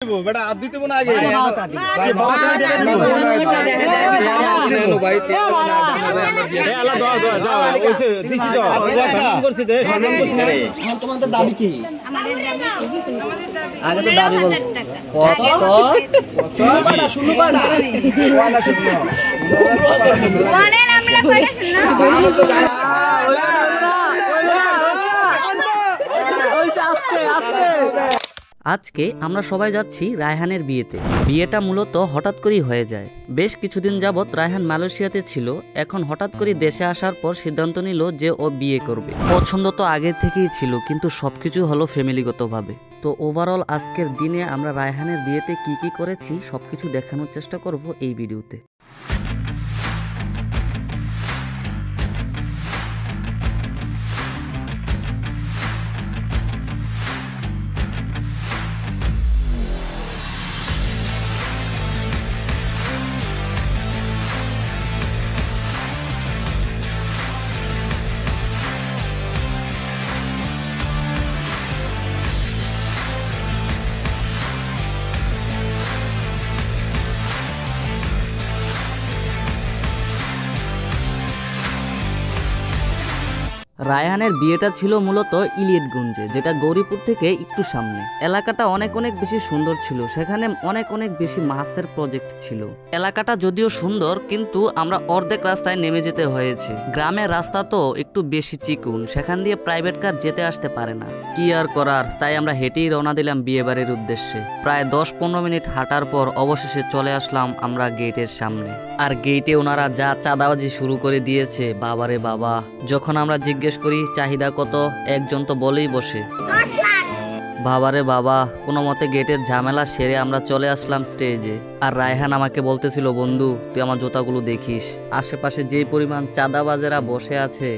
बेटा आप दीते ना आगे তোমাদের দাবি কি? আগে তো দাবি বল আজকে আমরা সবাই যাচ্ছি রায়হানের বিয়েতে। বিয়েটা মূলত হঠাৎ করেই হয়ে যায়। বেশ কিছুদিন যাবৎ রায়হান মালয়েশিয়াতে ছিল, এখন হঠাৎ করে দেশে আসার পর সিদ্ধান্ত নিল যে ও বিয়ে করবে। পছন্দ তো আগে থেকেই ছিল, কিন্তু সবকিছু হলো ফ্যামিলিগতভাবে। তো ওভারঅল আজকের দিনে আমরা রায়হানের বিয়েতে কি কি করেছি সবকিছু দেখানোর চেষ্টা করব এই ভিডিওতে। রায়হানের বিয়েটা ছিল মূলত ইলিয়েটগঞ্জে, যেটা গৌরীপুর থেকে একটু সামনে। এলাকাটা অনেক বেশি সুন্দর ছিল, সেখানে অনেক বেশি মাছের প্রজেক্ট ছিল। এলাকাটা যদিও সুন্দর, কিন্তু আমরা অর্ধেক রাস্তায় নেমে যেতে হয়েছে। গ্রামের রাস্তা তো একটু বেশি চিকুন, সেখান দিয়ে প্রাইভেট কার যেতে আসতে পারে না। কি আর করার, তাই আমরা হেঁটেই রওনা দিলাম বিয়ে বাড়ির উদ্দেশ্যে। প্রায় 10-15 মিনিট হাঁটার পর অবশেষে চলে আসলাম আমরা গেটের সামনে। আর গেটে ওনারা যা চাঁদাবাজি শুরু করে দিয়েছে, বাবারে বাবা। যখন আমরা জিজ্ঞেস করি চাহিদা কত, একজন তো বলেই বসে। বাবারে বাবা, কোনো মতে গেটের ঝামেলা সেরে আমরা চলে আসলাম স্টেজে। আর রায়হান আমাকে বলতেছিল, বন্ধু তুই আমার জুতাগুলো দেখিস, আশেপাশে যে পরিমাণ চাঁদাবাজেরা বসে আছে,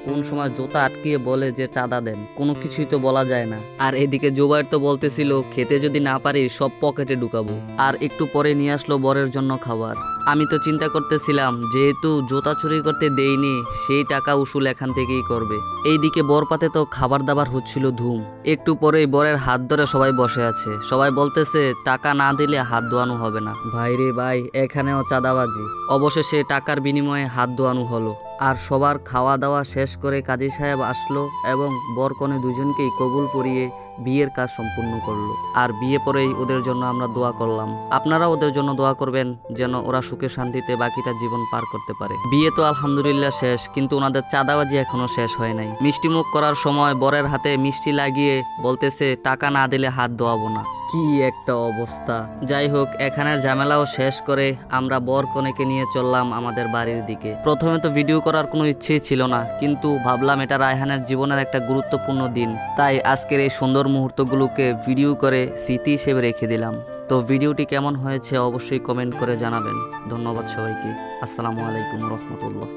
কোন সময় জুতা আটকিয়ে বলে যে চাঁদা দেন, কোনো কিছুই তো বলা যায় না। আর এদিকে জুবাইর তো বলতেছিল, খেতে যদি না পারি সব পকেটে ঢুকাবো। আর একটু পরে নিয়ে আসলো বরের জন্য খাবার। আমি তো চিন্তা করতেছিলাম, যেহেতু জুতা চুরি করতে দেইনি, সেই টাকা উসুল এখান থেকেই করবে। এইদিকে বরপাতে তো খাবার দাবার হচ্ছিল ধুম। একটু পরেই বরের হাত ধরে সবাই বসে আছে। সবাই বলতেছে টাকা না দিলে হাত ধোয়ানো হবে না। ভাই রে ভাই, এখানেও চাঁদাবাজি। অবশেষে টাকার বিনিময়ে হাত ধোয়ানো হলো। আর সবার খাওয়া দাওয়া শেষ করে কাজী সাহেব আসলো এবং বর কনে দুজনকেই কবুল পরিয়ে বিয়ের কাজ সম্পূর্ণ করলো। আর বিয়ে পরেই ওদের জন্য আমরা দোয়া করলাম। আপনারা ওদের জন্য দোয়া করবেন যেন ওরা সুখে শান্তিতে বাকিটা জীবন পার করতে পারে। বিয়ে তো আলহামদুলিল্লাহ শেষ, কিন্তু ওনাদের চাঁদাবাজি এখনো শেষ হয় নাই। মিষ্টি মুখ করার সময় বরের হাতে মিষ্টি লাগিয়ে বলতেছে টাকা না দিলে হাত ধোয়াবো না। কি একটা অবস্থা। যাই হোক, এখানের ঝামেলাও শেষ করে আমরা বর কনেকে নিয়ে চললাম আমাদের বাড়ির দিকে। প্রথমে তো ভিডিও করার কোনো ইচ্ছেই ছিল না, কিন্তু ভাবলাম এটা রায়হানের জীবনের একটা গুরুত্বপূর্ণ দিন, তাই আজকের এই সুন্দর মুহূর্তগুলোকে ভিডিও করে স্মৃতি হিসেবে রেখে দিলাম। তো ভিডিওটি কেমন হয়েছে অবশ্যই কমেন্ট করে জানাবেন। ধন্যবাদ সবাইকে। আসসালামু আলাইকুম রহমতুল্লাহ।